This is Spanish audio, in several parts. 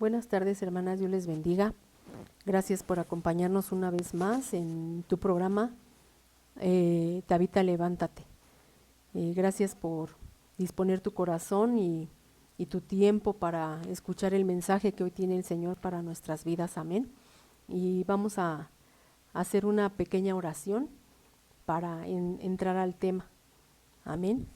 Buenas tardes, hermanas, Dios les bendiga. Gracias por acompañarnos una vez más en tu programa Tabita, levántate. Gracias por disponer tu corazón y tu tiempo para escuchar el mensaje que hoy tiene el Señor para nuestras vidas. Amén. Y vamos a hacer una pequeña oración para entrar al tema. Amén.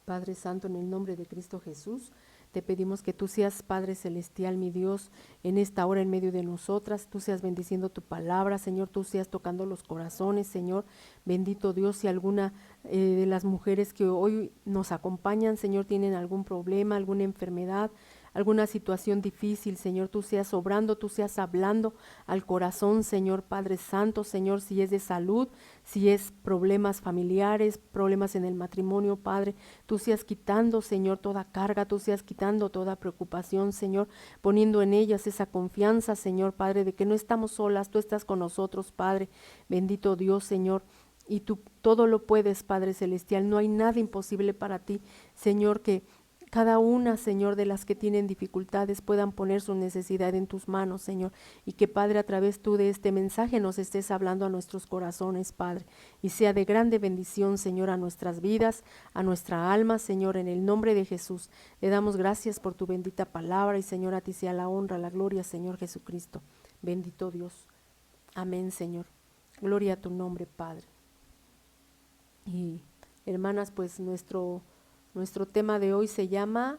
Padre Santo, en el nombre de Cristo Jesús, te pedimos que tú seas, Padre Celestial, mi Dios, en esta hora en medio de nosotras, tú seas bendiciendo tu palabra, Señor, tú seas tocando los corazones, Señor, bendito Dios. Si alguna de las mujeres que hoy nos acompañan, Señor, tienen algún problema, alguna enfermedad, alguna situación difícil, Señor, tú seas obrando, tú seas hablando al corazón, Señor Padre Santo, Señor, si es de salud, si es problemas familiares, problemas en el matrimonio, Padre, tú seas quitando, Señor, toda carga, tú seas quitando toda preocupación, Señor, poniendo en ellas esa confianza, Señor Padre, de que no estamos solas, tú estás con nosotros, Padre, bendito Dios, Señor. Y tú todo lo puedes, Padre Celestial, no hay nada imposible para ti, Señor, que cada una, Señor, de las que tienen dificultades puedan poner su necesidad en tus manos, Señor, y que, Padre, a través tú de este mensaje nos estés hablando a nuestros corazones, Padre, y sea de grande bendición, Señor, a nuestras vidas, a nuestra alma, Señor, en el nombre de Jesús. Le damos gracias por tu bendita palabra y, Señor, a ti sea la honra, la gloria, Señor Jesucristo. Bendito Dios. Amén, Señor. Gloria a tu nombre, Padre. Y, hermanas, pues nuestro tema de hoy se llama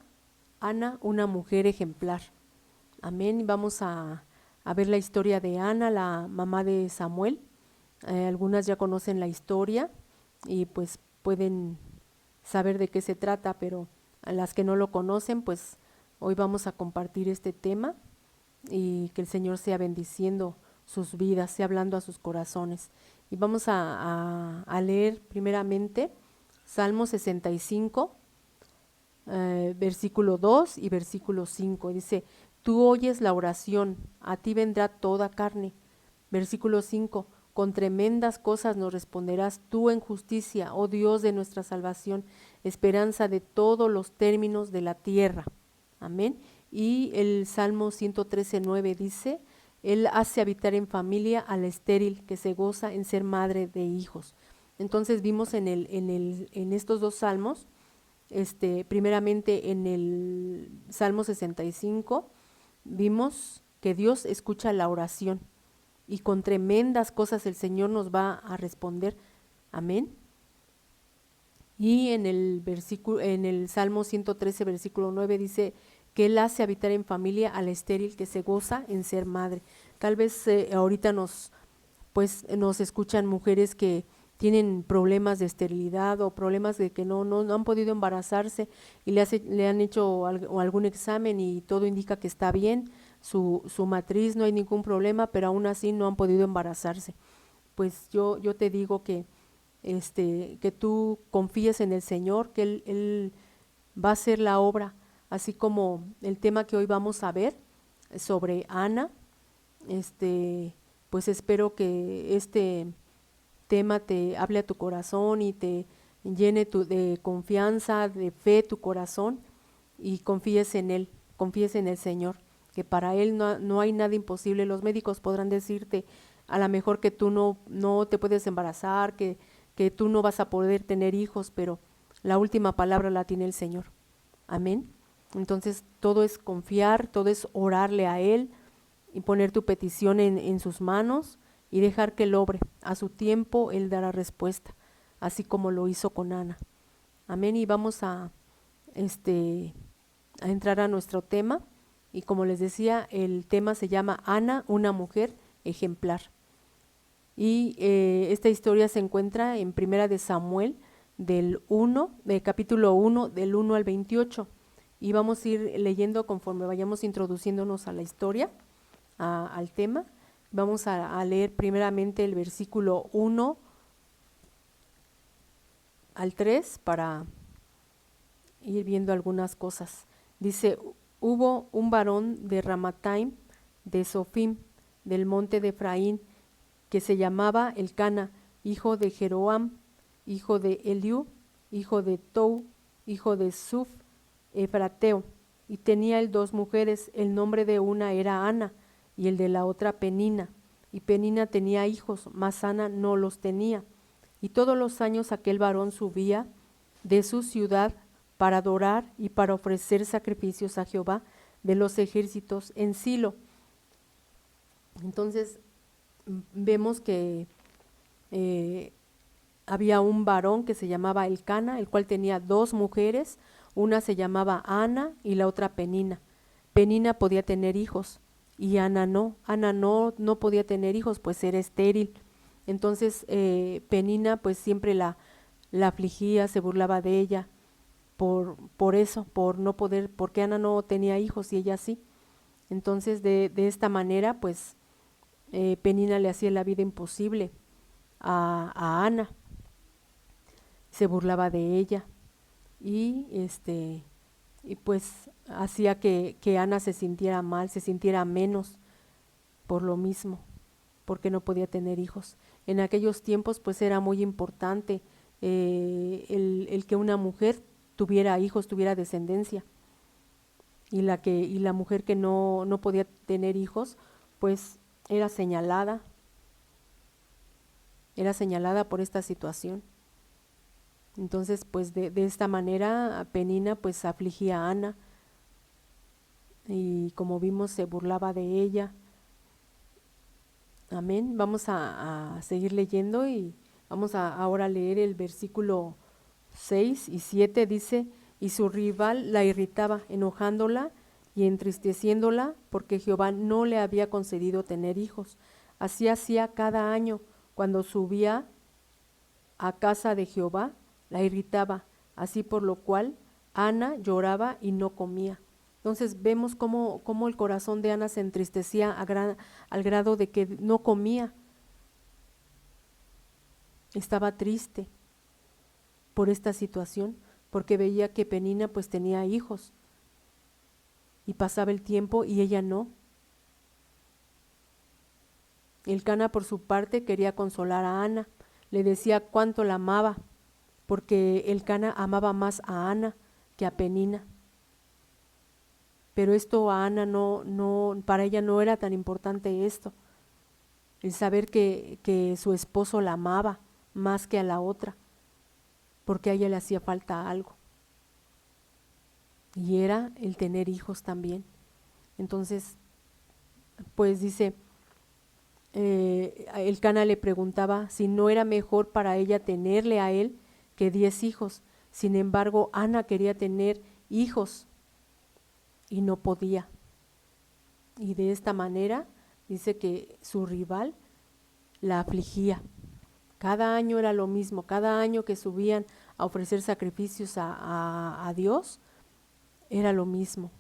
Ana, una mujer ejemplar. Amén. Vamos a ver la historia de Ana, la mamá de Samuel. Algunas ya conocen la historia y pues pueden saber de qué se trata, pero a las que no lo conocen, pues hoy vamos a compartir este tema y que el Señor sea bendiciendo sus vidas, sea hablando a sus corazones. Y vamos a leer primeramente Salmo 65, versículo 2 y versículo 5, dice: tú oyes la oración, a ti vendrá toda carne. Versículo 5, con tremendas cosas nos responderás tú en justicia, oh Dios de nuestra salvación, esperanza de todos los términos de la tierra. Amén. Y el Salmo 113:9 dice: Él hace habitar en familia a la estéril que se goza en ser madre de hijos. Entonces vimos en estos dos salmos, primeramente en el Salmo 65, vimos que Dios escucha la oración y con tremendas cosas el Señor nos va a responder. Amén. Y en el Salmo 113, versículo 9 dice que Él hace habitar en familia a la estéril que se goza en ser madre. Tal vez ahorita nos escuchan mujeres que tienen problemas de esterilidad o problemas de que no han podido embarazarse y le han hecho algún examen y todo indica que está bien, su matriz, no hay ningún problema, pero aún así no han podido embarazarse. Pues yo te digo que tú confíes en el Señor, que Él va a hacer la obra, así como el tema que hoy vamos a ver sobre Ana. Pues espero que este tema te hable a tu corazón y te llene de confianza, de fe tu corazón, y confíes en Él, confíes en el Señor, que para Él no hay nada imposible. Los médicos podrán decirte a lo mejor que tú no te puedes embarazar, que tú no vas a poder tener hijos, pero la última palabra la tiene el Señor. Amén. Entonces todo es confiar, todo es orarle a Él y poner tu petición en sus manos y dejar que Él obre. A su tiempo Él dará respuesta, así como lo hizo con Ana. Amén. Y vamos a entrar a nuestro tema, y como les decía, el tema se llama Ana, una mujer ejemplar. Y esta historia se encuentra en Primera de Samuel, capítulo 1, del 1 al 28. Y vamos a ir leyendo conforme vayamos introduciéndonos a la historia, al tema. Vamos a leer primeramente el versículo 1 al 3 para ir viendo algunas cosas. Dice: hubo un varón de Ramataim, de Sofim, del monte de Efraín, que se llamaba Elcana, hijo de Jeroam, hijo de Eliú, hijo de Tou, hijo de Suf, Efrateo, y tenía él 2 mujeres, el nombre de una era Ana y el de la otra Penina, y Penina tenía hijos, mas Ana no los tenía. Y todos los años aquel varón subía de su ciudad para adorar y para ofrecer sacrificios a Jehová de los ejércitos en Silo. Entonces vemos que había un varón que se llamaba Elcana, el cual tenía 2 mujeres, una se llamaba Ana y la otra Penina. Penina podía tener hijos y Ana no podía tener hijos, pues era estéril. Entonces Penina pues siempre la afligía, se burlaba de ella por eso, por no poder, porque Ana no tenía hijos y ella sí. Entonces de esta manera pues Penina le hacía la vida imposible a Ana, se burlaba de ella y pues hacía que Ana se sintiera mal, se sintiera menos por lo mismo, porque no podía tener hijos. En aquellos tiempos pues era muy importante el que una mujer tuviera hijos, tuviera descendencia, y la mujer que no podía tener hijos pues era señalada por esta situación. Entonces pues de esta manera Penina pues afligía a Ana y como vimos se burlaba de ella. Amén. Vamos a seguir leyendo y vamos ahora a leer el versículo 6 y 7. Dice: y su rival la irritaba, enojándola y entristeciéndola, porque Jehová no le había concedido tener hijos. Así hacía cada año, cuando subía a casa de Jehová, la irritaba, así por lo cual Ana lloraba y no comía. Entonces vemos cómo el corazón de Ana se entristecía al grado de que no comía. Estaba triste por esta situación, porque veía que Penina pues tenía hijos y pasaba el tiempo y ella no. Elcana por su parte quería consolar a Ana, le decía cuánto la amaba, porque Elcana amaba más a Ana que a Penina. Pero esto a Ana para ella no era tan importante esto, el saber que su esposo la amaba más que a la otra, porque a ella le hacía falta algo, y era el tener hijos también. Entonces, pues dice, Elcana le preguntaba si no era mejor para ella tenerle a él que 10 hijos. Sin embargo, Ana quería tener hijos y no podía. Y de esta manera dice que su rival la afligía. Cada año era lo mismo, cada año que subían a ofrecer sacrificios a Dios, era lo mismo.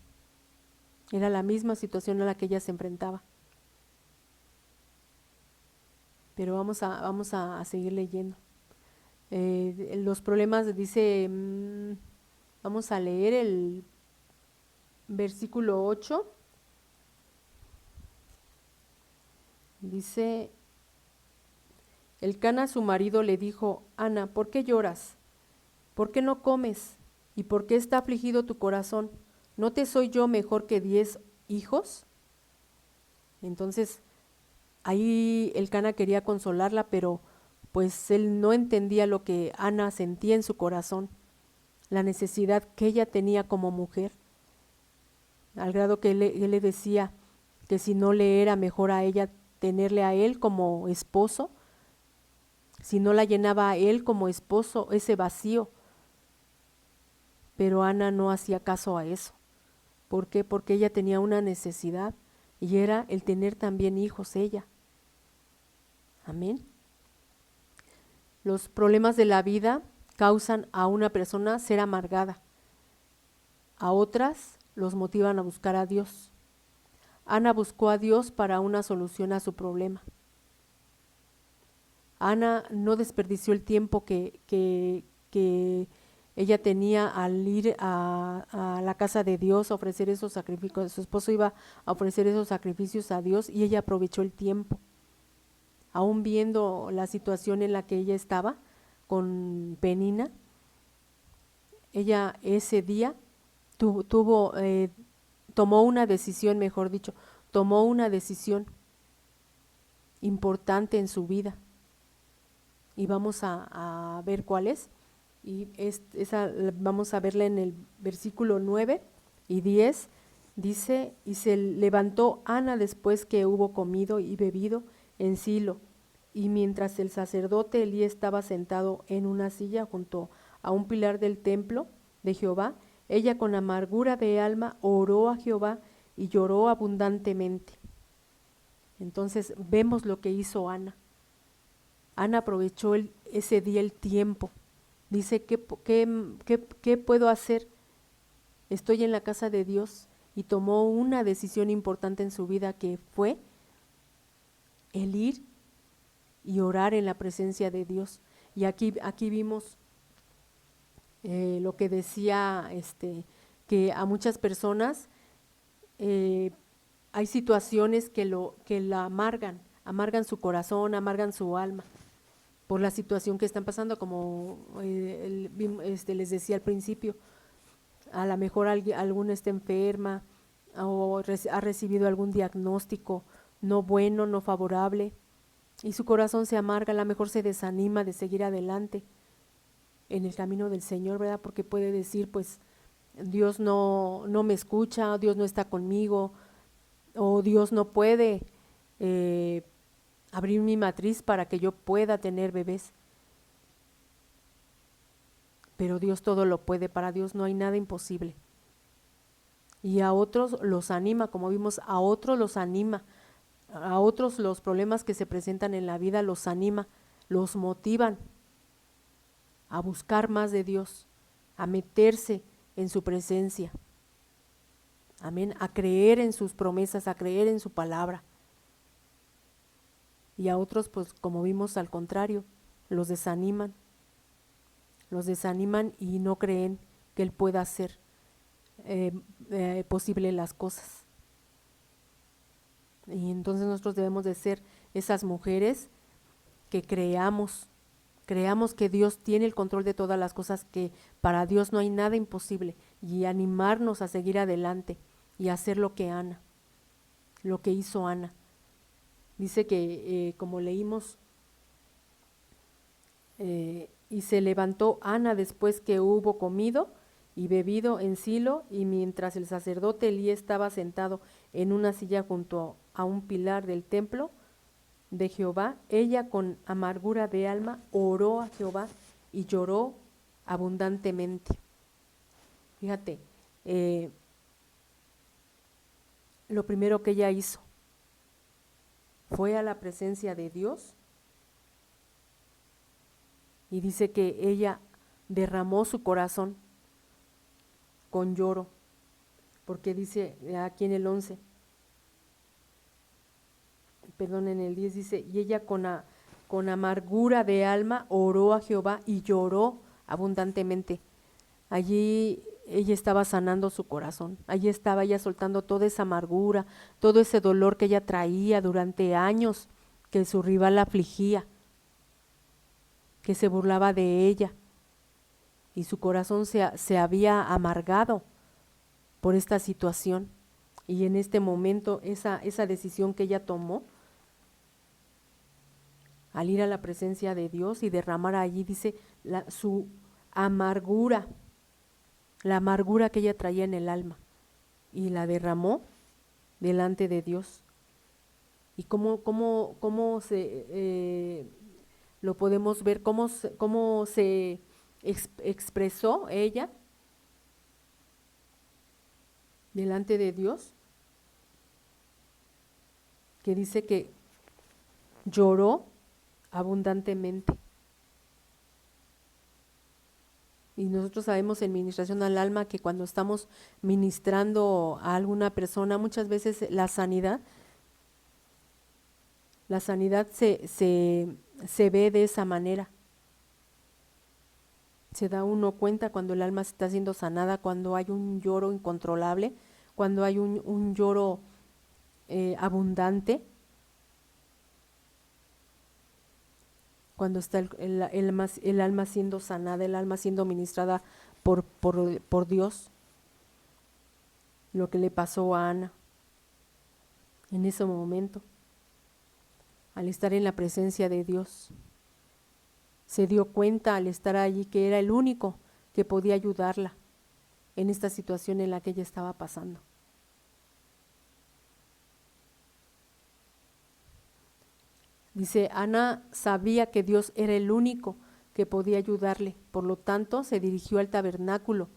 Era la misma situación a la que ella se enfrentaba. Pero vamos a seguir leyendo. Los problemas, dice, vamos a leer el versículo 8. Dice: Elcana su marido le dijo: Ana, ¿por qué lloras? ¿Por qué no comes? ¿Y por qué está afligido tu corazón? ¿No te soy yo mejor que 10 hijos? Entonces, ahí Elcana quería consolarla, pero pues él no entendía lo que Ana sentía en su corazón, la necesidad que ella tenía como mujer, al grado que él le decía que si no le era mejor a ella tenerle a él como esposo, si no la llenaba a él como esposo ese vacío. Pero Ana no hacía caso a eso. ¿Por qué? Porque ella tenía una necesidad, y era el tener también hijos ella. Amén. Los problemas de la vida causan a una persona ser amargada, a otras los motivan a buscar a Dios. Ana buscó a Dios para una solución a su problema. Ana no desperdició el tiempo que ella tenía al ir a la casa de Dios a ofrecer esos sacrificios. Su esposo iba a ofrecer esos sacrificios a Dios y ella aprovechó el tiempo. Aún viendo la situación en la que ella estaba con Penina, ella ese día tomó una decisión, mejor dicho, tomó una decisión importante en su vida. Y vamos a ver cuál es. Y esa vamos a verla en el versículo 9 y 10. Dice, y se levantó Ana después que hubo comido y bebido en Silo, y mientras el sacerdote Elí estaba sentado en una silla junto a un pilar del templo de Jehová, ella con amargura de alma oró a Jehová y lloró abundantemente. Entonces vemos lo que hizo Ana. Ana aprovechó ese día el tiempo. Dice, ¿qué puedo hacer? Estoy en la casa de Dios, y tomó una decisión importante en su vida, que fue el ir y orar en la presencia de Dios. Y aquí vimos lo que decía, que a muchas personas hay situaciones que la amargan su corazón, amargan su alma por la situación que están pasando, como les decía al principio. A lo mejor alguna está enferma o ha recibido algún diagnóstico no bueno, no favorable, y su corazón se amarga, a lo mejor se desanima de seguir adelante en el camino del Señor, ¿verdad? Porque puede decir, pues, Dios no me escucha, Dios no está conmigo, o Dios no puede abrir mi matriz para que yo pueda tener bebés. Pero Dios todo lo puede, para Dios no hay nada imposible. Y a otros los anima, como vimos, a otros los anima, a otros los problemas que se presentan en la vida los anima, los motivan a buscar más de Dios, a meterse en su presencia. Amén, a creer en sus promesas, a creer en su palabra. Y a otros, pues como vimos, al contrario, los desaniman y no creen que Él pueda hacer posible las cosas. Y entonces nosotros debemos de ser esas mujeres que creamos que Dios tiene el control de todas las cosas, que para Dios no hay nada imposible, y animarnos a seguir adelante y hacer lo que hizo Ana. Dice que, como leímos, y se levantó Ana después que hubo comido y bebido en Silo, y mientras el sacerdote Elí estaba sentado en una silla junto a un pilar del templo de Jehová, ella con amargura de alma oró a Jehová y lloró abundantemente. Fíjate, lo primero que ella hizo fue a la presencia de Dios, y dice que ella derramó su corazón con lloro, porque dice aquí en el 11, perdón, en el 10 dice, y ella con amargura de alma oró a Jehová y lloró abundantemente. Allí ella estaba sanando su corazón, allí estaba ella soltando toda esa amargura, todo ese dolor que ella traía durante años, que su rival la afligía, que se burlaba de ella, y su corazón se había amargado por esta situación. Y en este momento esa decisión que ella tomó al ir a la presencia de Dios y derramar allí, dice, su amargura, la amargura que ella traía en el alma, y la derramó delante de Dios. Y cómo lo podemos ver, cómo se expresó ella delante de Dios, que dice que lloró abundantemente. Y nosotros sabemos en ministración al alma que cuando estamos ministrando a alguna persona, muchas veces la sanidad se ve de esa manera. Se da uno cuenta cuando el alma está siendo sanada, cuando hay un lloro incontrolable, cuando hay un lloro abundante, cuando está el alma siendo sanada, el alma siendo ministrada por Dios. lo que le pasó a Ana en ese momento, al estar en la presencia de Dios. Se dio cuenta al estar allí que era el único que podía ayudarla en esta situación en la que ella estaba pasando. Dice, Ana sabía que Dios era el único que podía ayudarle, por lo tanto se dirigió al tabernáculo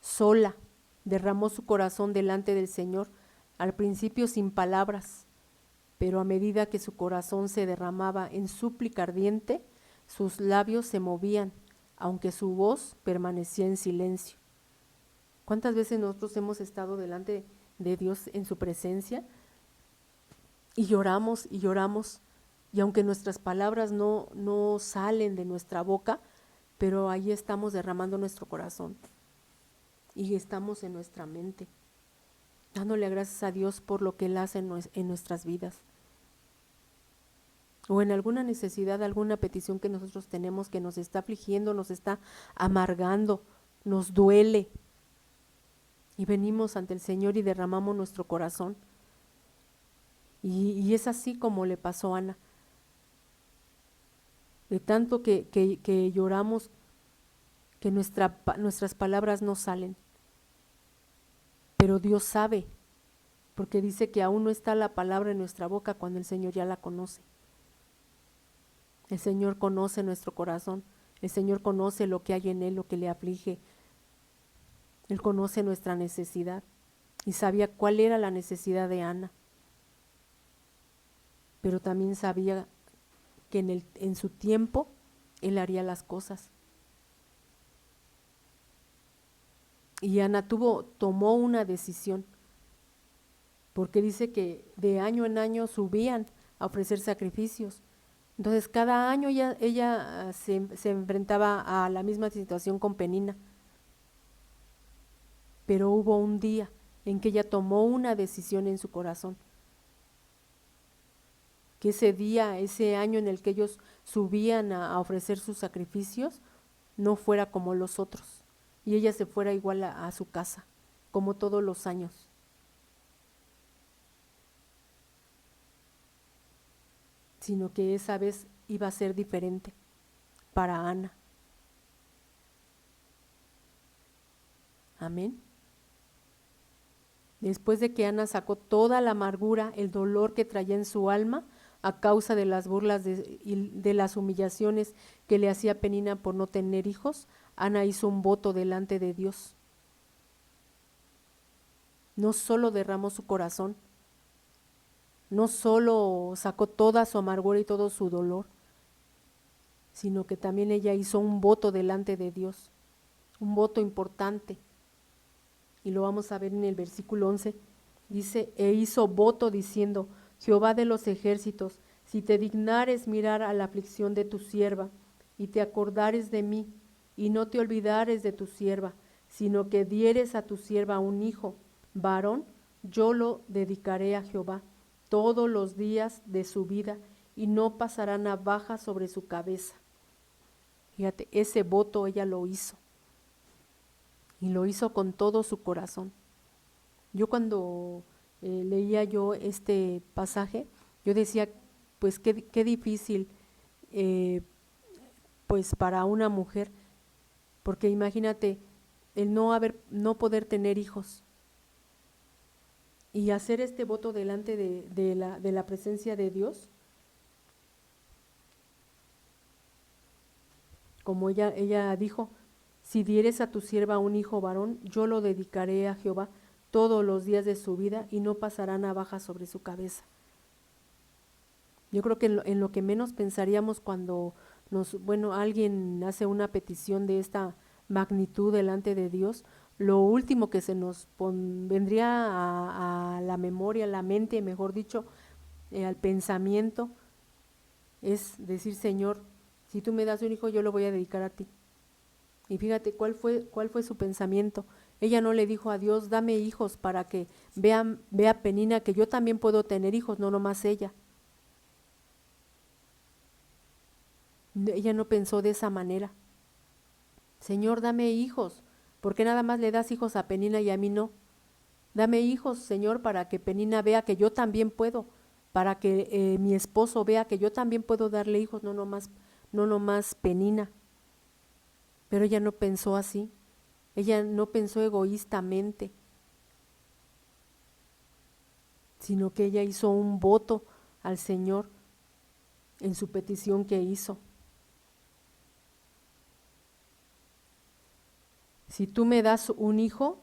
sola, derramó su corazón delante del Señor, al principio sin palabras, pero a medida que su corazón se derramaba en súplica ardiente, sus labios se movían, aunque su voz permanecía en silencio. ¿Cuántas veces nosotros hemos estado delante de Dios en su presencia y lloramos y lloramos? Y aunque nuestras palabras no salen de nuestra boca, pero ahí estamos derramando nuestro corazón y estamos en nuestra mente, dándole gracias a Dios por lo que Él hace en nuestras vidas. O en alguna necesidad, alguna petición que nosotros tenemos que nos está afligiendo, nos está amargando, nos duele. Y venimos ante el Señor y derramamos nuestro corazón. Y es así como le pasó a Ana. De tanto que lloramos, que nuestras palabras no salen. Pero Dios sabe, porque dice que aún no está la palabra en nuestra boca cuando el Señor ya la conoce. El Señor conoce nuestro corazón, el Señor conoce lo que hay en Él, lo que le aflige. Él conoce nuestra necesidad y sabía cuál era la necesidad de Ana. Pero también sabía que en su tiempo Él haría las cosas. Y Ana tomó una decisión, porque dice que de año en año subían a ofrecer sacrificios. Entonces cada año ella se enfrentaba a la misma situación con Penina. Pero hubo un día en que ella tomó una decisión en su corazón. Que ese día, ese año en el que ellos subían a ofrecer sus sacrificios, no fuera como los otros. Y ella se fuera igual a su casa, como todos los años. Sino que esa vez iba a ser diferente para Ana. Amén. Después de que Ana sacó toda la amargura, el dolor que traía en su alma a causa de las burlas y de las humillaciones que le hacía Penina por no tener hijos, Ana hizo un voto delante de Dios. No solo derramó su corazón, no solo sacó toda su amargura y todo su dolor, sino que también ella hizo un voto delante de Dios, un voto importante. Y lo vamos a ver en el versículo 11, dice, e hizo voto diciendo, Jehová de los ejércitos, si te dignares mirar a la aflicción de tu sierva, y te acordares de mí, y no te olvidares de tu sierva, sino que dieres a tu sierva un hijo, varón, yo lo dedicaré a Jehová todos los días de su vida, y no pasará navaja sobre su cabeza. Fíjate, ese voto ella lo hizo. Y lo hizo con todo su corazón. Yo cuando leía yo este pasaje, yo decía, pues qué difícil, pues para una mujer, porque imagínate el no poder tener hijos y hacer este voto delante de la presencia de Dios, como ella dijo, si dieres a tu sierva un hijo varón, yo lo dedicaré a Jehová todos los días de su vida y no pasará navaja sobre su cabeza. Yo creo que en lo que menos pensaríamos cuando alguien hace una petición de esta magnitud delante de Dios, lo último que se nos vendría a la memoria, a la mente, mejor dicho, al pensamiento, es decir, Señor, si tú me das un hijo, yo lo voy a dedicar a ti. Y fíjate cuál fue su pensamiento. Ella no le dijo a Dios, dame hijos para que vea Penina que yo también puedo tener hijos, no nomás ella. Ella no pensó de esa manera. Señor, dame hijos, ¿por qué nada más le das hijos a Penina y a mí no? Dame hijos, Señor, para que Penina vea que yo también puedo, para que mi esposo vea que yo también puedo darle hijos, no nomás Penina. Pero ella no pensó así, ella no pensó egoístamente, sino que ella hizo un voto al Señor en su petición que hizo. Si tú me das un hijo,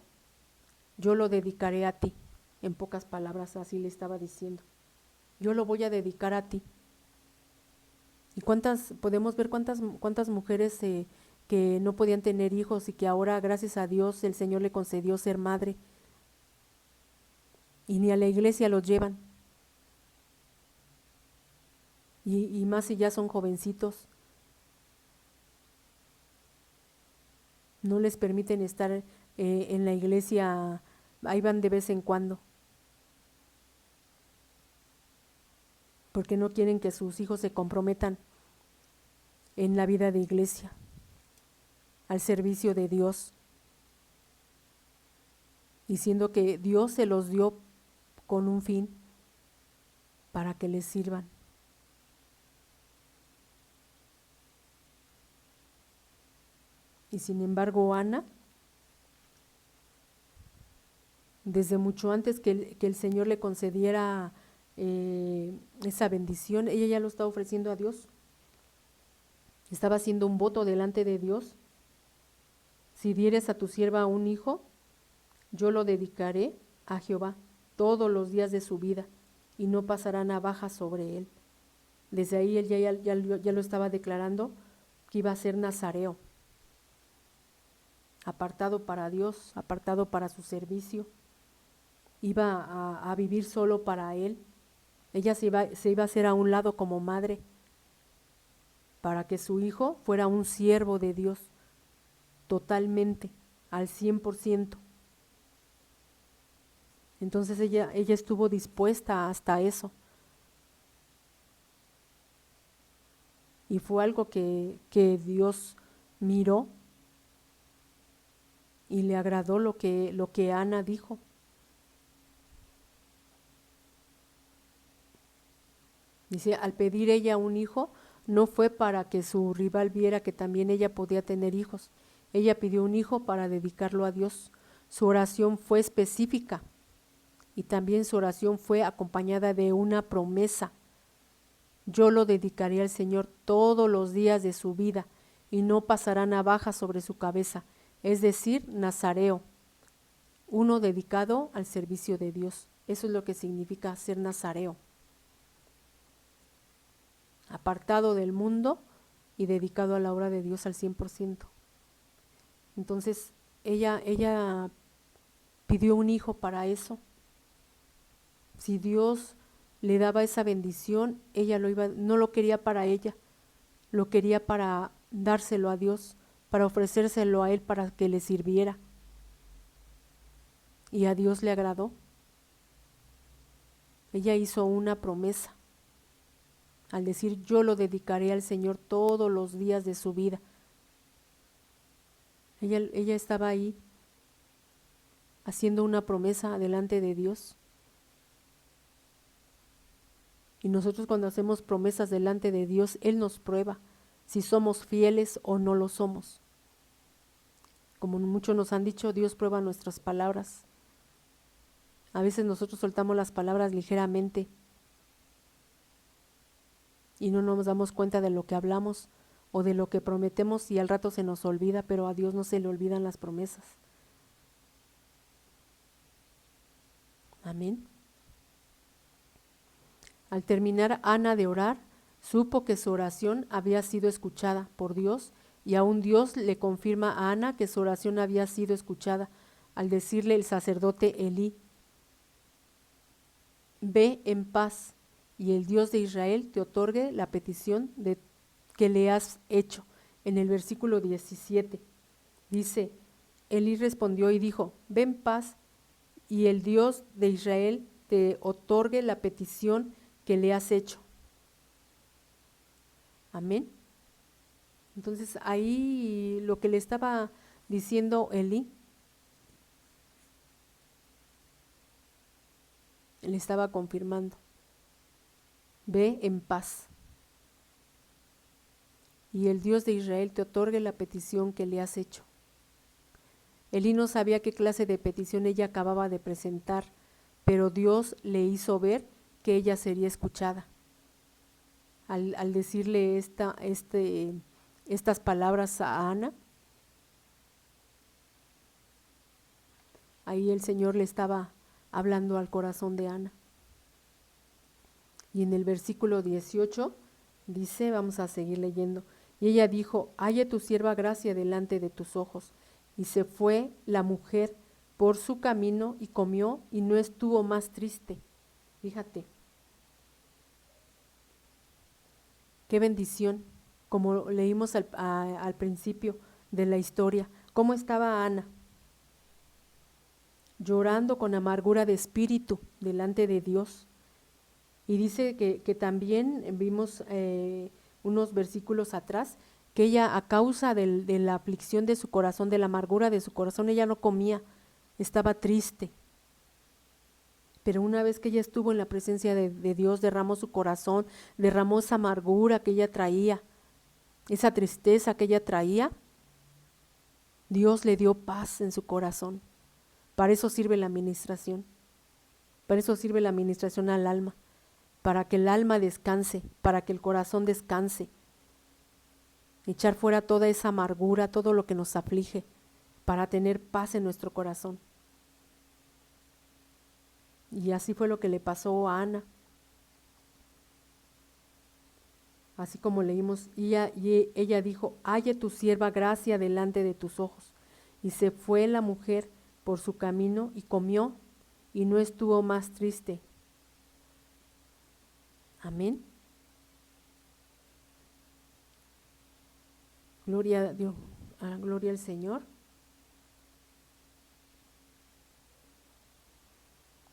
yo lo dedicaré a ti. En pocas palabras así le estaba diciendo. Yo lo voy a dedicar a ti. ¿Y podemos ver cuántas mujeres que no podían tener hijos y que ahora, gracias a Dios, el Señor le concedió ser madre? Y ni a la iglesia los llevan. Y más si ya son jovencitos. No les permiten estar en la iglesia, ahí van de vez en cuando. Porque no quieren que sus hijos se comprometan en la vida de iglesia, al servicio de Dios, diciendo que Dios se los dio con un fin para que les sirvan. Y sin embargo, Ana, desde mucho antes que el Señor le concediera esa bendición, ella ya lo estaba ofreciendo a Dios. Estaba haciendo un voto delante de Dios. Si dieres a tu sierva un hijo, yo lo dedicaré a Jehová todos los días de su vida, y no pasará navaja sobre él. Desde ahí él ya lo estaba declarando que iba a ser nazareo, apartado para Dios, apartado para su servicio. Iba a vivir solo para él. Ella se iba a hacer a un lado como madre, para que su hijo fuera un siervo de Dios, totalmente, al 100%. Entonces ella estuvo dispuesta hasta eso. Y fue algo que Dios miró y le agradó lo que Ana dijo. Dice, al pedir ella un hijo, no fue para que su rival viera que también ella podía tener hijos. Ella pidió un hijo para dedicarlo a Dios. Su oración fue específica y también su oración fue acompañada de una promesa. Yo lo dedicaré al Señor todos los días de su vida y no pasará navaja sobre su cabeza, es decir, nazareo, uno dedicado al servicio de Dios. Eso es lo que significa ser nazareo, apartado del mundo y dedicado a la obra de Dios al 100%. Entonces, ella pidió un hijo para eso. Si Dios le daba esa bendición, ella no lo quería para ella, lo quería para dárselo a Dios, para ofrecérselo a Él para que le sirviera. Y a Dios le agradó. Ella hizo una promesa al decir, yo lo dedicaré al Señor todos los días de su vida. Ella estaba ahí haciendo una promesa delante de Dios. Y nosotros cuando hacemos promesas delante de Dios, Él nos prueba si somos fieles o no lo somos. Como muchos nos han dicho, Dios prueba nuestras palabras. A veces nosotros soltamos las palabras ligeramente y no nos damos cuenta de lo que hablamos o de lo que prometemos y al rato se nos olvida, pero a Dios no se le olvidan las promesas. Amén. Al terminar Ana de orar, supo que su oración había sido escuchada por Dios y aún Dios le confirma a Ana que su oración había sido escuchada al decirle el sacerdote Elí, ve en paz y el Dios de Israel te otorgue la petición que le has hecho. En el versículo 17 dice, Elí respondió y dijo, ve en paz y el Dios de Israel te otorgue la petición que le has hecho. Amén. Entonces ahí lo que le estaba diciendo Elí le estaba confirmando: ve en paz, y el Dios de Israel te otorgue la petición que le has hecho. Elí no sabía qué clase de petición ella acababa de presentar, pero Dios le hizo ver que ella sería escuchada. Al decirle estas palabras a Ana, ahí el Señor le estaba hablando al corazón de Ana. Y en el versículo 18 dice, vamos a seguir leyendo, y ella dijo: halle tu sierva gracia delante de tus ojos. Y se fue la mujer por su camino y comió, y no estuvo más triste. Fíjate, qué bendición, como leímos al principio de la historia. ¿Cómo estaba Ana? Llorando con amargura de espíritu delante de Dios. Y dice que también vimos unos versículos atrás, que ella, a causa de la aflicción de su corazón, de la amargura de su corazón, ella no comía, estaba triste. Pero una vez que ella estuvo en la presencia de Dios, derramó su corazón, derramó esa amargura que ella traía, esa tristeza que ella traía, Dios le dio paz en su corazón. Para eso sirve la administración, para eso sirve la administración al alma, para que el alma descanse, para que el corazón descanse, echar fuera toda esa amargura, todo lo que nos aflige, para tener paz en nuestro corazón. Y así fue lo que le pasó a Ana. Así como leímos, y ella dijo: halle tu sierva gracia delante de tus ojos. Y se fue la mujer por su camino y comió, y no estuvo más triste. Amén. Gloria a Dios, gloria al Señor.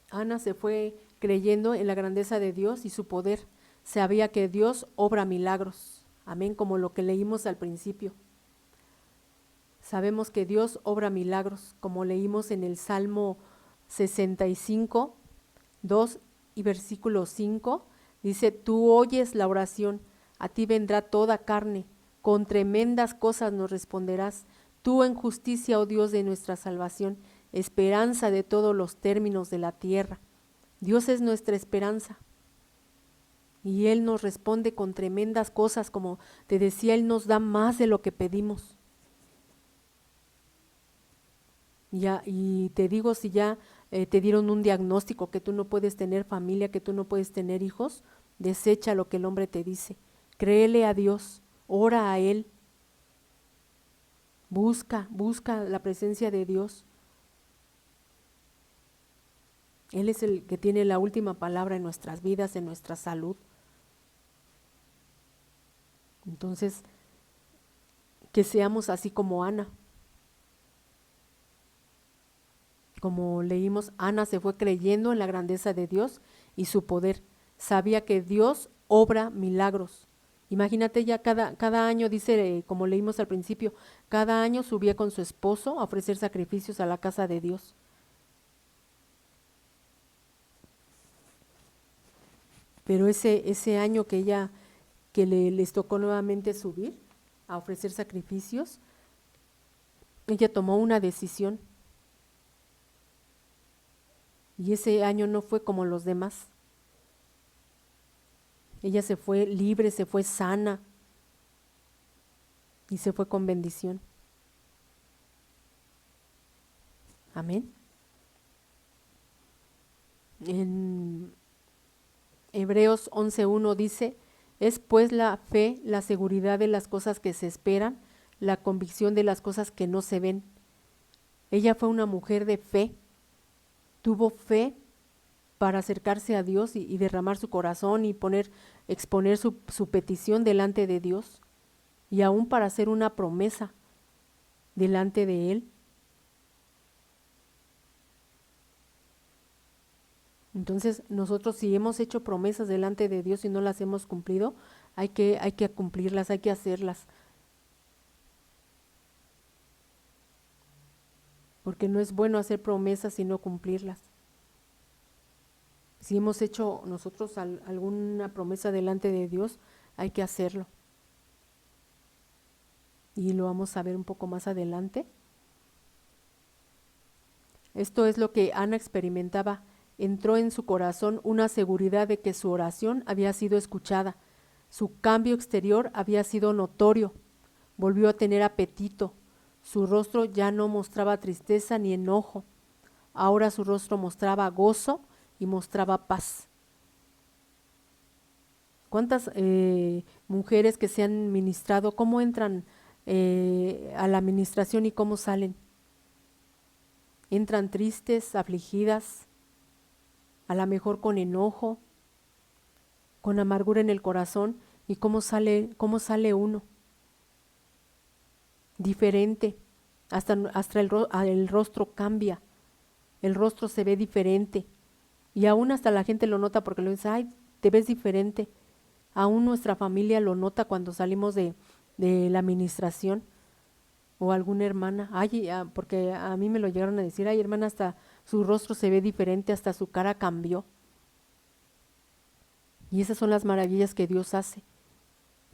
Ana se fue creyendo en la grandeza de Dios y su poder. Sabía que Dios obra milagros. Amén, como lo que leímos al principio. Sabemos que Dios obra milagros, como leímos en el Salmo 65, 2 y versículo 5. Dice: tú oyes la oración, a ti vendrá toda carne, con tremendas cosas nos responderás. Tú en justicia, oh Dios de nuestra salvación, esperanza de todos los términos de la tierra. Dios es nuestra esperanza. Y Él nos responde con tremendas cosas, como te decía, Él nos da más de lo que pedimos. Y te digo, si ya te dieron un diagnóstico que tú no puedes tener familia, que tú no puedes tener hijos, desecha lo que el hombre te dice. Créele a Dios, ora a Él, busca la presencia de Dios. Él es el que tiene la última palabra en nuestras vidas, en nuestra salud. Entonces, que seamos así como Ana. Como leímos, Ana se fue creyendo en la grandeza de Dios y su poder. Sabía que Dios obra milagros. Imagínate, ella cada año, dice, como leímos al principio, cada año subía con su esposo a ofrecer sacrificios a la casa de Dios. Pero ese año que les tocó nuevamente subir a ofrecer sacrificios, ella tomó una decisión. Y ese año no fue como los demás. Ella se fue libre, se fue sana y se fue con bendición. Amén. En Hebreos 11:1 dice: es pues la fe, la seguridad de las cosas que se esperan, la convicción de las cosas que no se ven. Ella fue una mujer de fe, tuvo fe para acercarse a Dios y derramar su corazón y exponer su petición delante de Dios, y aún para hacer una promesa delante de Él. Entonces, nosotros, si hemos hecho promesas delante de Dios y no las hemos cumplido, hay que cumplirlas, hay que hacerlas. Porque no es bueno hacer promesas y no cumplirlas. Si hemos hecho nosotros alguna promesa delante de Dios, hay que hacerlo. Y lo vamos a ver un poco más adelante. Esto es lo que Ana experimentaba. Entró en su corazón una seguridad de que su oración había sido escuchada. Su cambio exterior había sido notorio. Volvió a tener apetito. Su rostro ya no mostraba tristeza ni enojo. Ahora su rostro mostraba gozo y mostraba paz. ¿Cuántas mujeres que se han ministrado, cómo entran a la administración y cómo salen? Entran tristes, afligidas, a lo mejor con enojo, con amargura en el corazón, y cómo sale uno diferente, hasta el rostro cambia, el rostro se ve diferente, y aún hasta la gente lo nota porque lo dice, ay, te ves diferente. Aún nuestra familia lo nota cuando salimos de la administración, o alguna hermana, ay, porque a mí me lo llegaron a decir, ay, hermana, hasta su rostro se ve diferente, hasta su cara cambió. Y esas son las maravillas que Dios hace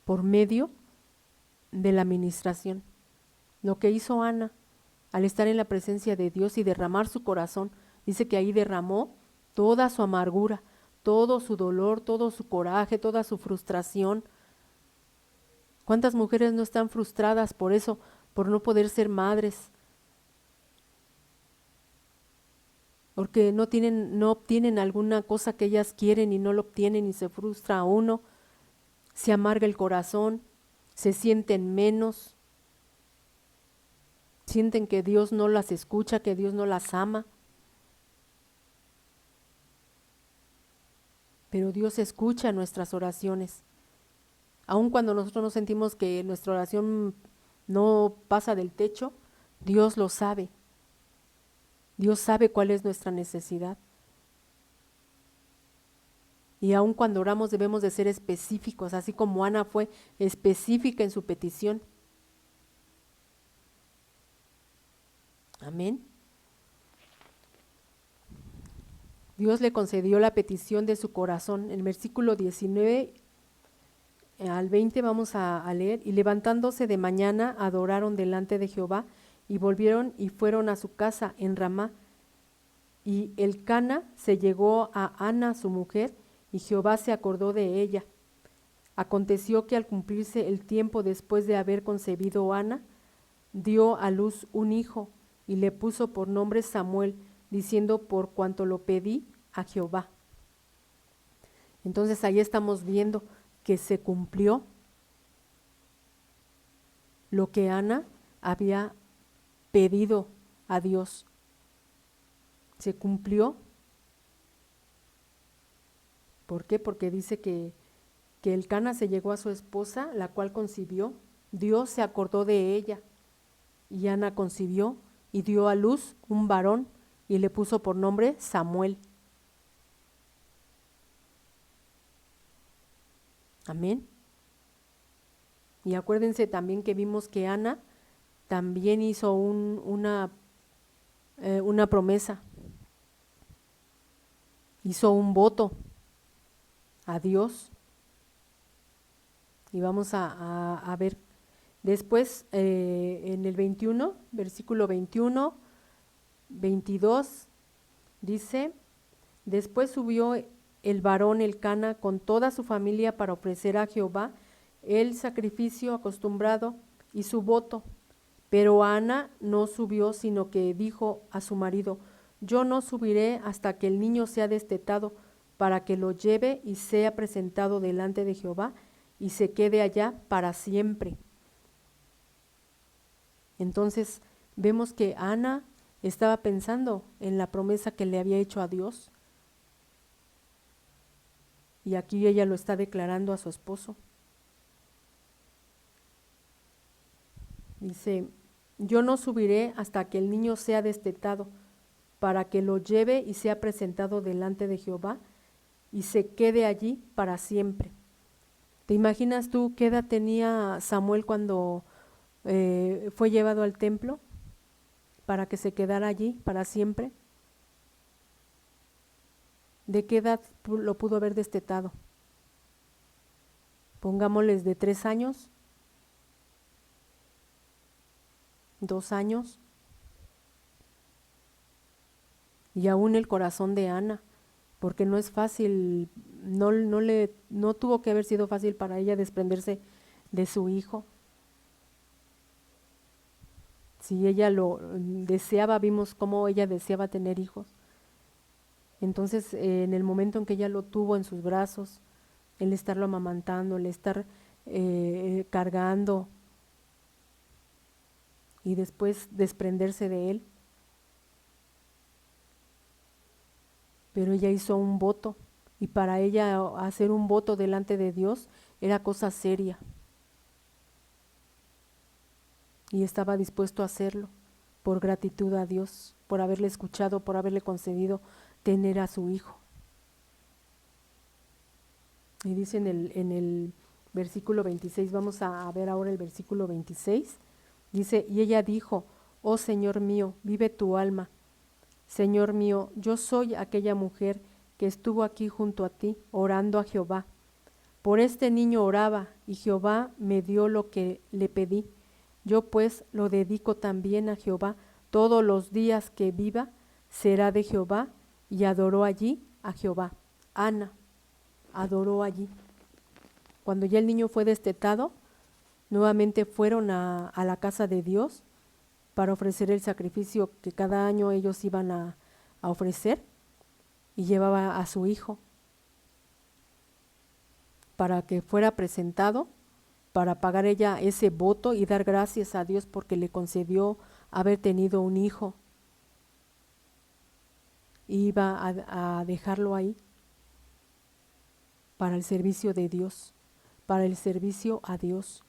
por medio de la administración. Lo que hizo Ana al estar en la presencia de Dios y derramar su corazón, dice que ahí derramó toda su amargura, todo su dolor, todo su coraje, toda su frustración. ¿Cuántas mujeres no están frustradas por eso, por no poder ser madres? Porque no obtienen alguna cosa que ellas quieren y no lo obtienen y se frustra a uno, se amarga el corazón, se sienten menos, sienten que Dios no las escucha, que Dios no las ama. Pero Dios escucha nuestras oraciones. Aun cuando nosotros no sentimos que nuestra oración no pasa del techo, Dios lo sabe. Dios sabe cuál es nuestra necesidad. Y aun cuando oramos debemos de ser específicos, así como Ana fue específica en su petición. Amén. Dios le concedió la petición de su corazón. En el versículo 19 al 20 vamos a leer, y levantándose de mañana adoraron delante de Jehová, y volvieron y fueron a su casa en Ramá. Y Elcana se llegó a Ana su mujer, y Jehová se acordó de ella. Aconteció que al cumplirse el tiempo después de haber concebido Ana, dio a luz un hijo, y le puso por nombre Samuel, diciendo, por cuanto lo pedí a Jehová. Entonces ahí estamos viendo que se cumplió lo que Ana había pedido a Dios. Se cumplió. ¿Por qué? Porque dice que Elcana se llegó a su esposa, la cual concibió. Dios se acordó de ella, y Ana concibió y dio a luz un varón, y le puso por nombre Samuel. Amén. Y acuérdense también que vimos que Ana también hizo una promesa, hizo un voto a Dios. Y vamos a ver después en el 21, versículo 21, 22, dice, después subió el varón Elcana con toda su familia para ofrecer a Jehová el sacrificio acostumbrado y su voto. Pero Ana no subió, sino que dijo a su marido, yo no subiré hasta que el niño sea destetado, para que lo lleve y sea presentado delante de Jehová y se quede allá para siempre. Entonces vemos que Ana estaba pensando en la promesa que le había hecho a Dios, y aquí ella lo está declarando a su esposo. Dice, yo no subiré hasta que el niño sea destetado, para que lo lleve y sea presentado delante de Jehová y se quede allí para siempre. ¿Te imaginas tú qué edad tenía Samuel cuando fue llevado al templo para que se quedara allí para siempre? ¿De qué edad lo pudo haber destetado? Pongámosles de 3 años, 2 años, y aún el corazón de Ana, porque no es fácil, no tuvo que haber sido fácil para ella desprenderse de su hijo. Si ella lo deseaba, vimos cómo ella deseaba tener hijos. Entonces, en el momento en que ella lo tuvo en sus brazos, el estarlo amamantando, el estar cargando y después desprenderse de él, pero ella hizo un voto, y para ella hacer un voto delante de Dios era cosa seria, y estaba dispuesto a hacerlo por gratitud a Dios, por haberle escuchado, por haberle concedido tener a su hijo. Y dice en el versículo 26, vamos a ver ahora el versículo 26, dice, y ella dijo, oh Señor mío, vive tu alma. Señor mío, yo soy aquella mujer que estuvo aquí junto a ti, orando a Jehová. Por este niño oraba, y Jehová me dio lo que le pedí. Yo pues lo dedico también a Jehová. Todos los días que viva será de Jehová, y adoró allí a Jehová. Ana adoró allí. Cuando ya el niño fue destetado, nuevamente fueron a la casa de Dios para ofrecer el sacrificio que cada año ellos iban a ofrecer, y llevaba a su hijo para que fuera presentado, para pagar ella ese voto y dar gracias a Dios porque le concedió haber tenido un hijo. Iba a dejarlo ahí para el servicio de Dios, para el servicio a Dios,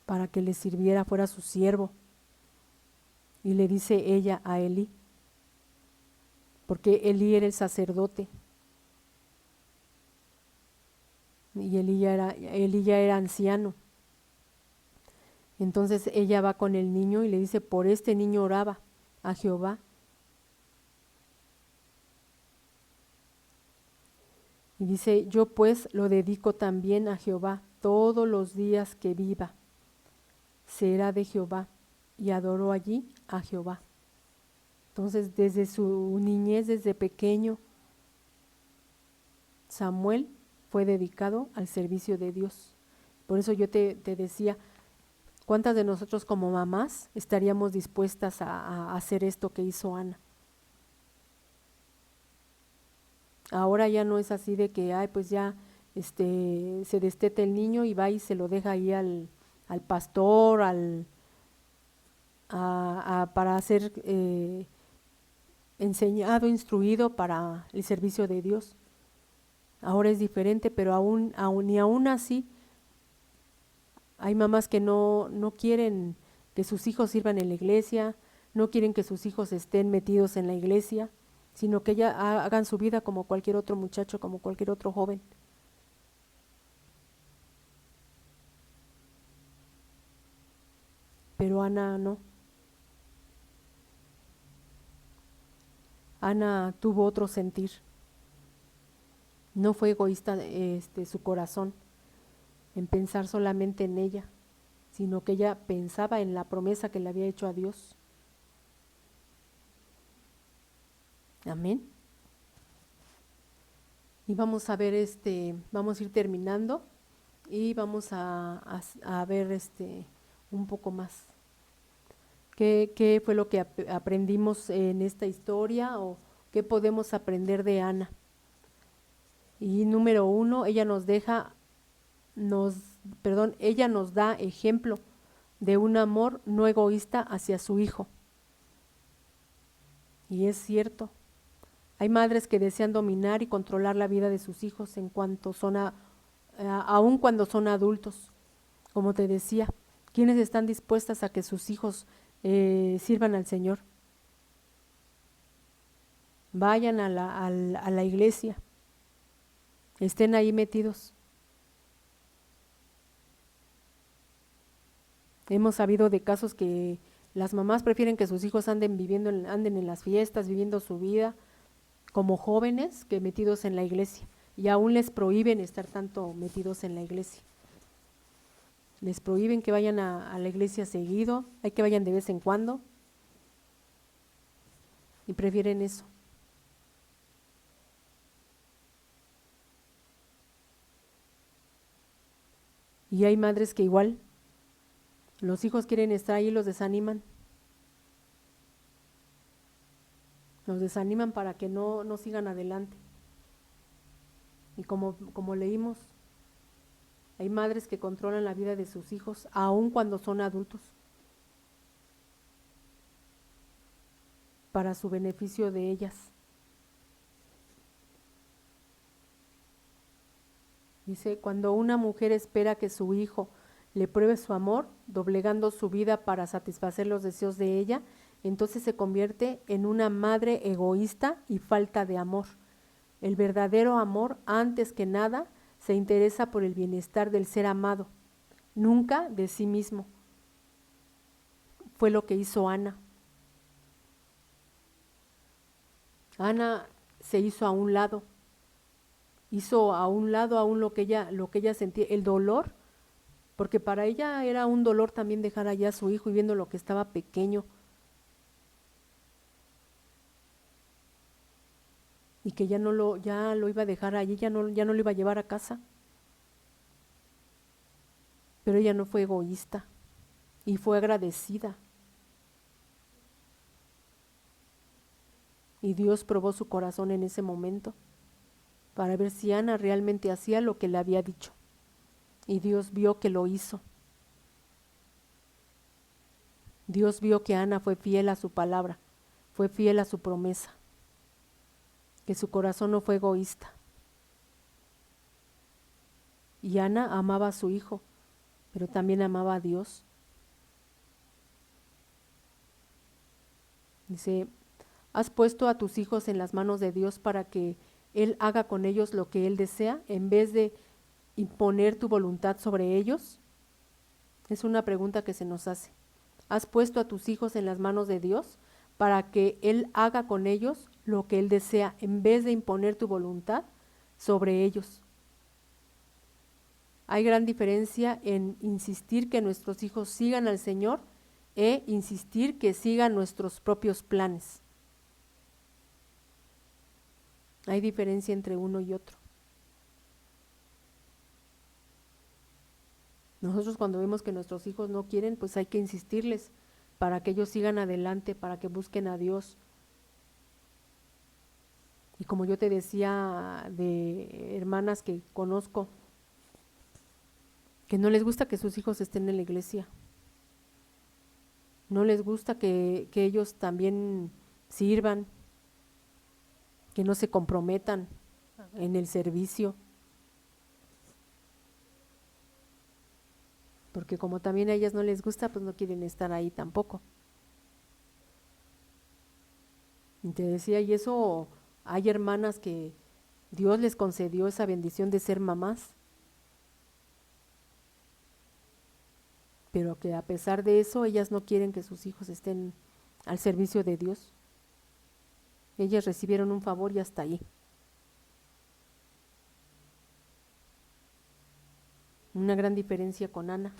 para que le sirviera, fuera su siervo. Y le dice ella a Elí, porque Elí era el sacerdote, y Elí ya era anciano. Entonces ella va con el niño y le dice, por este niño oraba a Jehová. Y dice, yo pues lo dedico también a Jehová, todos los días que viva será de Jehová, y adoró allí a Jehová. Entonces desde su niñez, desde pequeño, Samuel fue dedicado al servicio de Dios. Por eso yo te decía, ¿cuántas de nosotros como mamás estaríamos dispuestas a hacer esto que hizo Ana? Ahora ya no es así de que, ay, pues ya se desteta el niño y va y se lo deja ahí al pastor, para ser enseñado, instruido para el servicio de Dios. Ahora es diferente, pero ni aún así hay mamás que no quieren que sus hijos sirvan en la iglesia, no quieren que sus hijos estén metidos en la iglesia, sino que ya hagan su vida como cualquier otro muchacho, como cualquier otro joven. Pero Ana no. Ana tuvo otro sentir. No fue egoísta su corazón en pensar solamente en ella, sino que ella pensaba en la promesa que le había hecho a Dios. Amén. Y vamos a ver vamos a ir terminando y vamos a ver un poco más. ¿Qué fue lo que aprendimos en esta historia, o qué podemos aprender de Ana? Y número 1, ella nos da ejemplo de un amor no egoísta hacia su hijo. Y es cierto, hay madres que desean dominar y controlar la vida de sus hijos en cuanto aun cuando son adultos. Como te decía, ¿quiénes están dispuestas a que sus hijos sirvan al Señor? Vayan a la iglesia, estén ahí metidos. Hemos sabido de casos que las mamás prefieren que sus hijos anden en las fiestas, viviendo su vida, como jóvenes que metidos en la iglesia, y aún les prohíben estar tanto metidos en la iglesia. Les prohíben que vayan a la iglesia seguido, hay que vayan de vez en cuando, y prefieren eso. Y hay madres que igual, los hijos quieren estar ahí y los desaniman. Los desaniman para que no sigan adelante. Y como leímos, hay madres que controlan la vida de sus hijos, aun cuando son adultos, para su beneficio de ellas. Dice, cuando una mujer espera que su hijo le pruebe su amor, doblegando su vida para satisfacer los deseos de ella, entonces se convierte en una madre egoísta y falta de amor. El verdadero amor, antes que nada, se interesa por el bienestar del ser amado, nunca de sí mismo. Fue lo que hizo Ana. Ana se hizo a un lado. Hizo a un lado aún lo que ella sentía, el dolor, porque para ella era un dolor también dejar allá a su hijo y viendo lo que estaba pequeño y que ya lo iba a dejar allí, ya no lo iba a llevar a casa. Pero ella no fue egoísta y fue agradecida. Y Dios probó su corazón en ese momento para ver si Ana realmente hacía lo que le había dicho. Y Dios vio que lo hizo. Dios vio que Ana fue fiel a su palabra, fue fiel a su promesa, que su corazón no fue egoísta. Y Ana amaba a su hijo, pero también amaba a Dios. Dice, has puesto a tus hijos en las manos de Dios para que Él haga con ellos lo que Él desea, en vez de imponer tu voluntad sobre ellos. Es una pregunta que se nos hace. ¿Has puesto a tus hijos en las manos de Dios para que Él haga con ellos lo que Él desea, en vez de imponer tu voluntad sobre ellos? Hay gran diferencia en insistir que nuestros hijos sigan al Señor e insistir que sigan nuestros propios planes. Hay diferencia entre uno y otro. Nosotros cuando vemos que nuestros hijos no quieren, pues hay que insistirles para que ellos sigan adelante, para que busquen a Dios. Y como yo te decía de hermanas que conozco, que no les gusta que sus hijos estén en la iglesia, no les gusta que ellos también sirvan, que no se comprometan en el servicio, porque como también a ellas no les gusta, pues no quieren estar ahí tampoco. Y te decía, y eso hay hermanas que Dios les concedió esa bendición de ser mamás, pero que a pesar de eso ellas no quieren que sus hijos estén al servicio de Dios. Ellas recibieron un favor y hasta ahí. Una gran diferencia con Ana.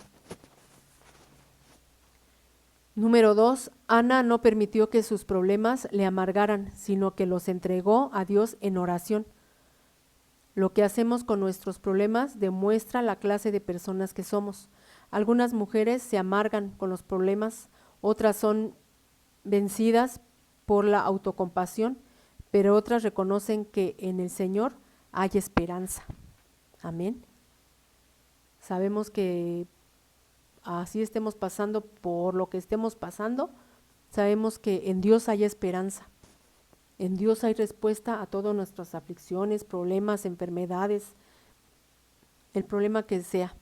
Número 2, Ana no permitió que sus problemas le amargaran, sino que los entregó a Dios en oración. Lo que hacemos con nuestros problemas demuestra la clase de personas que somos. Algunas mujeres se amargan con los problemas, otras son vencidas por la autocompasión, pero otras reconocen que en el Señor hay esperanza. Amén. Sabemos que así estemos pasando por lo que estemos pasando, sabemos que en Dios hay esperanza. En Dios hay respuesta a todas nuestras aflicciones, problemas, enfermedades, el problema que sea.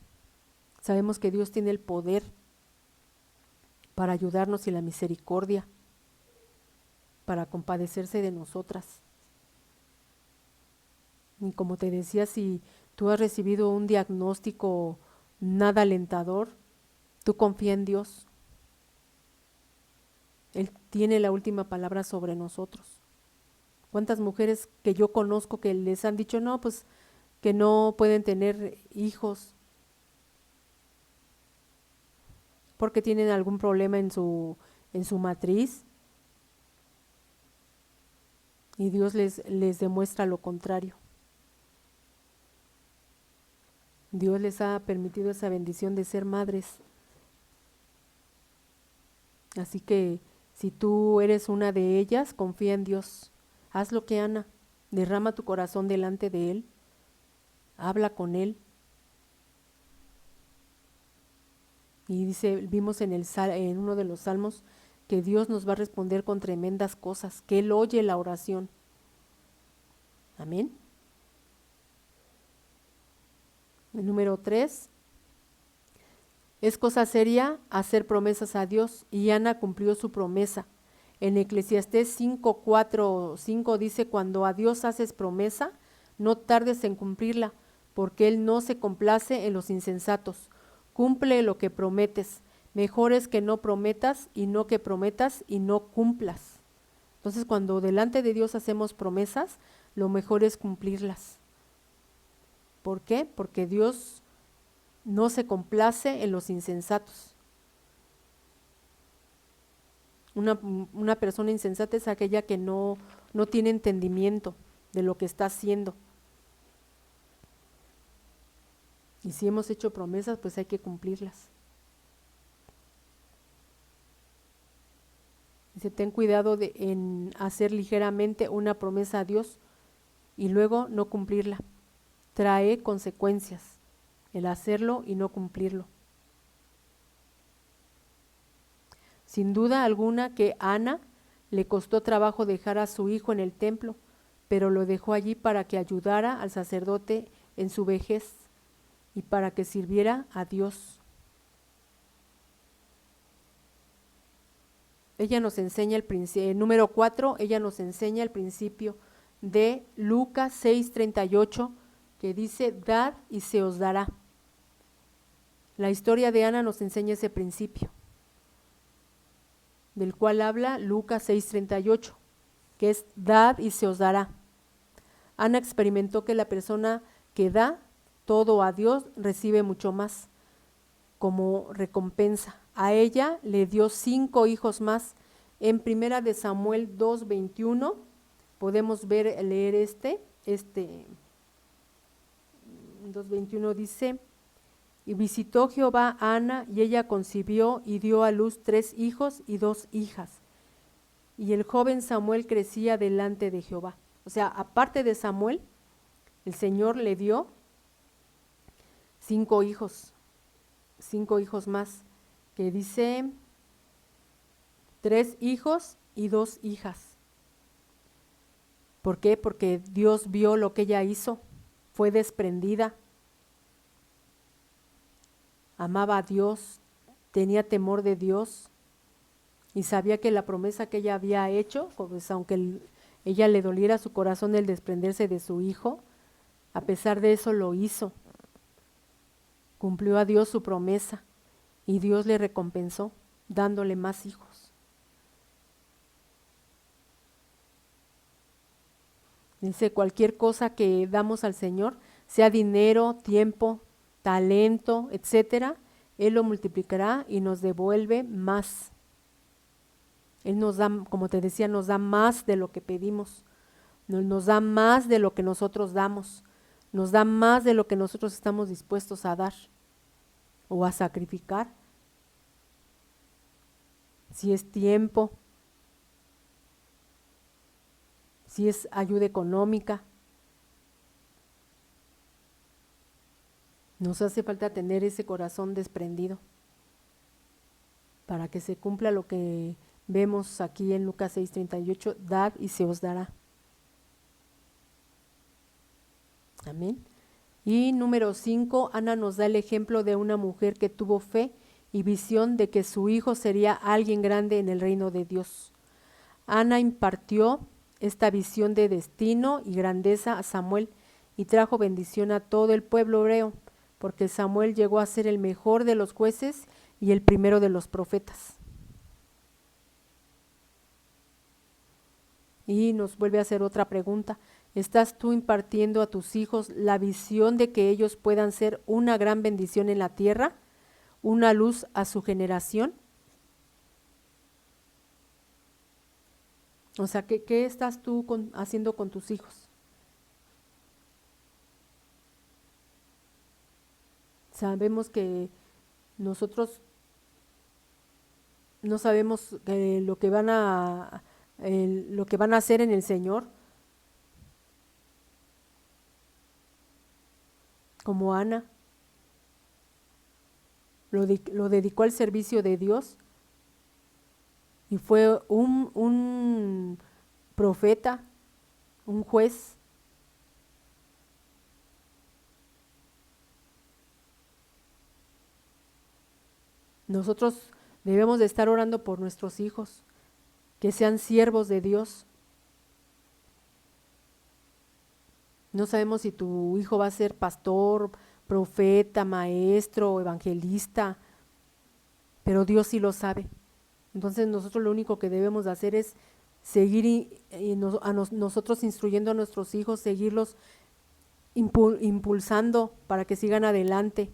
Sabemos que Dios tiene el poder para ayudarnos y la misericordia, para compadecerse de nosotras. Y como te decía, si tú has recibido un diagnóstico nada alentador, tú confía en Dios. Él tiene la última palabra sobre nosotros. ¿Cuántas mujeres que yo conozco que les han dicho, no, pues que no pueden tener hijos porque tienen algún problema en su matriz? Y Dios les demuestra lo contrario. Dios les ha permitido esa bendición de ser madres. Así que si tú eres una de ellas, confía en Dios. Haz lo que Ana, derrama tu corazón delante de Él, habla con Él. Y dice, vimos en uno de los salmos que Dios nos va a responder con tremendas cosas, que Él oye la oración. Amén. El número 3, es cosa seria hacer promesas a Dios, y Ana cumplió su promesa. En Eclesiastés 5:4-5 dice, cuando a Dios haces promesa, no tardes en cumplirla, porque Él no se complace en los insensatos. Cumple lo que prometes. Mejor es que no prometas y no que prometas y no cumplas. Entonces, cuando delante de Dios hacemos promesas, lo mejor es cumplirlas. ¿Por qué? Porque Dios no se complace en los insensatos. Una persona insensata es aquella que no tiene entendimiento de lo que está haciendo. Y si hemos hecho promesas, pues hay que cumplirlas. Dice, ten cuidado en hacer ligeramente una promesa a Dios y luego no cumplirla. Trae consecuencias el hacerlo y no cumplirlo. Sin duda alguna que a Ana le costó trabajo dejar a su hijo en el templo, pero lo dejó allí para que ayudara al sacerdote en su vejez y para que sirviera a Dios. Ella nos enseña número 4, ella nos enseña el principio de Lucas 6:38, que dice, dad y se os dará. La historia de Ana nos enseña ese principio, del cual habla Lucas 6:38, que es dad y se os dará. Ana experimentó que la persona que da todo a Dios recibe mucho más como recompensa. A ella le dio 5 hijos más. En primera de Samuel 2:21 podemos leer 2:21 dice, y visitó Jehová a Ana, y ella concibió y dio a luz 3 hijos y 2 hijas. Y el joven Samuel crecía delante de Jehová. O sea, aparte de Samuel, el Señor le dio 5 hijos más, que dice 3 hijos y 2 hijas. ¿Por qué? Porque Dios vio lo que ella hizo, fue desprendida, amaba a Dios, tenía temor de Dios y sabía que la promesa que ella había hecho, pues aunque ella le doliera su corazón el desprenderse de su hijo, a pesar de eso lo hizo. Cumplió a Dios su promesa y Dios le recompensó dándole más hijos. Dice, cualquier cosa que damos al Señor, sea dinero, tiempo, talento, etcétera, Él lo multiplicará y nos devuelve más. Él nos da, como te decía, nos da más de lo que pedimos, nos da más de lo que nosotros damos, nos da más de lo que nosotros estamos dispuestos a dar o a sacrificar. Si es tiempo, si es ayuda económica. Nos hace falta tener ese corazón desprendido para que se cumpla lo que vemos aquí en Lucas 6:38, dad y se os dará. Amén. Y número 5, Ana nos da el ejemplo de una mujer que tuvo fe y visión de que su hijo sería alguien grande en el reino de Dios. Ana impartió esta visión de destino y grandeza a Samuel y trajo bendición a todo el pueblo hebreo, porque Samuel llegó a ser el mejor de los jueces y el primero de los profetas. Y nos vuelve a hacer otra pregunta. ¿Estás tú impartiendo a tus hijos la visión de que ellos puedan ser una gran bendición en la tierra, una luz a su generación? O sea, ¿qué estás tú haciendo con tus hijos? Sabemos que nosotros no sabemos lo que van a hacer en el Señor, como Ana lo dedicó al servicio de Dios y fue un profeta, un juez. Nosotros debemos de estar orando por nuestros hijos, que sean siervos de Dios. No sabemos si tu hijo va a ser pastor, profeta, maestro, evangelista, pero Dios sí lo sabe. Entonces nosotros lo único que debemos de hacer es seguir nosotros instruyendo a nuestros hijos, seguirlos impulsando para que sigan adelante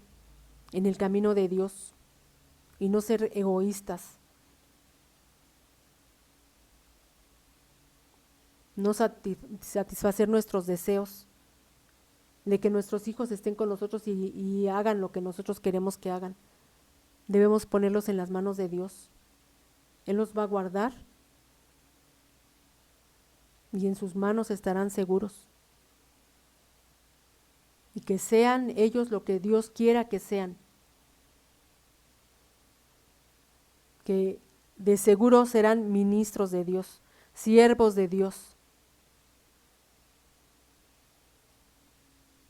en el camino de Dios y no ser egoístas, no satisfacer nuestros deseos de que nuestros hijos estén con nosotros y hagan lo que nosotros queremos que hagan. Debemos ponerlos en las manos de Dios. Él los va a guardar y en sus manos estarán seguros. Y que sean ellos lo que Dios quiera que sean. Que de seguro serán ministros de Dios, siervos de Dios.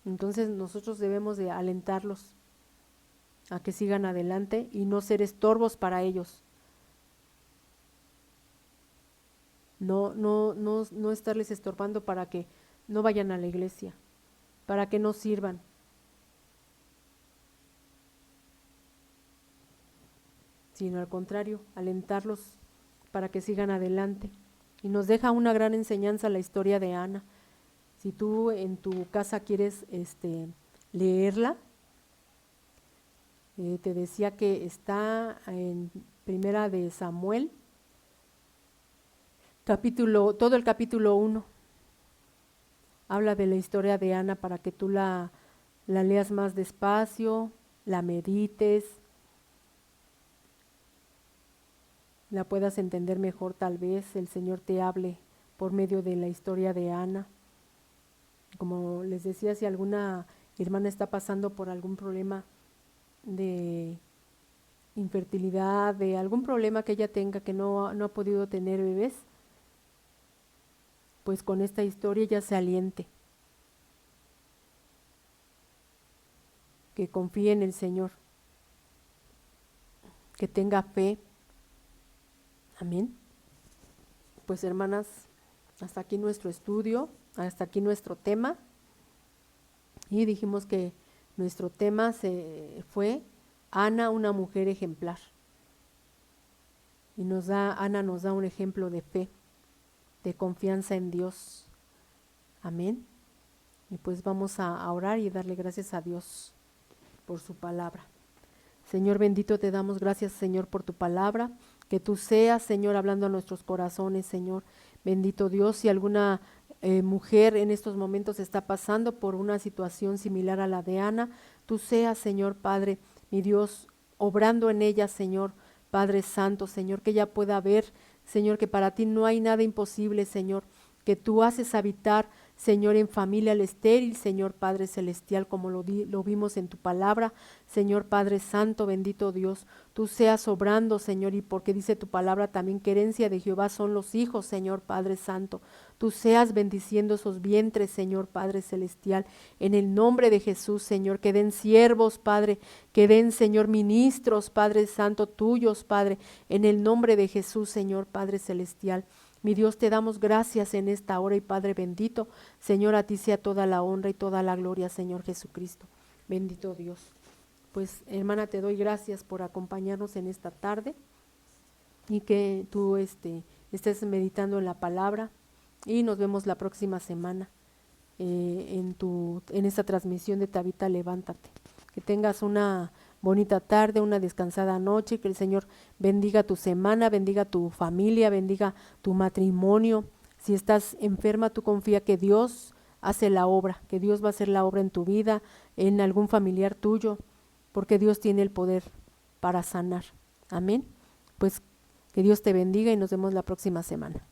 Entonces nosotros debemos de alentarlos a que sigan adelante y no ser estorbos para ellos. No estarles estorbando para que no vayan a la iglesia, para que no sirvan. Sino al contrario, alentarlos para que sigan adelante. Y nos deja una gran enseñanza la historia de Ana. Si tú en tu casa quieres leerla, te decía que está en Primera de Samuel, todo el capítulo 1. Habla de la historia de Ana para que tú la leas más despacio, la medites, la puedas entender mejor, tal vez el Señor te hable por medio de la historia de Ana. Como les decía, si alguna hermana está pasando por algún problema de infertilidad, de algún problema que ella tenga que no ha podido tener bebés, pues con esta historia ya se aliente, que confíe en el Señor, que tenga fe. Amén. Pues hermanas, hasta aquí nuestro estudio, hasta aquí nuestro tema. Y dijimos que nuestro tema fue Ana, una mujer ejemplar. Y Ana nos da un ejemplo de fe, de confianza en Dios. Amén. Y pues vamos a orar y darle gracias a Dios por su palabra. Señor bendito, te damos gracias, Señor, por tu palabra. Que tú seas, Señor, hablando a nuestros corazones, Señor. Bendito Dios, si alguna mujer en estos momentos está pasando por una situación similar a la de Ana, tú seas, Señor Padre, mi Dios, obrando en ella, Señor Padre Santo, Señor, que ella pueda ver, Señor, que para ti no hay nada imposible, Señor, que tú haces habitar, Señor, en familia al estéril, Señor Padre Celestial, como lo vimos en tu palabra, Señor Padre Santo, bendito Dios, tú seas obrando, Señor, y porque dice tu palabra también que herencia de Jehová son los hijos, Señor Padre Santo, tú seas bendiciendo esos vientres, Señor Padre Celestial, en el nombre de Jesús, Señor, que den siervos, Padre, que den, Señor, ministros, Padre Santo, tuyos, Padre, en el nombre de Jesús, Señor Padre Celestial. Mi Dios, te damos gracias en esta hora y Padre bendito, Señor, a ti sea toda la honra y toda la gloria, Señor Jesucristo. Bendito Dios. Pues, hermana, te doy gracias por acompañarnos en esta tarde y que tú estés meditando en la palabra y nos vemos la próxima semana en esta transmisión de Tabita Levántate. Que tengas una bonita tarde, una descansada noche, que el Señor bendiga tu semana, bendiga tu familia, bendiga tu matrimonio. Si estás enferma, tú confía que Dios hace la obra, que Dios va a hacer la obra en tu vida, en algún familiar tuyo, porque Dios tiene el poder para sanar. Amén. Pues que Dios te bendiga y nos vemos la próxima semana.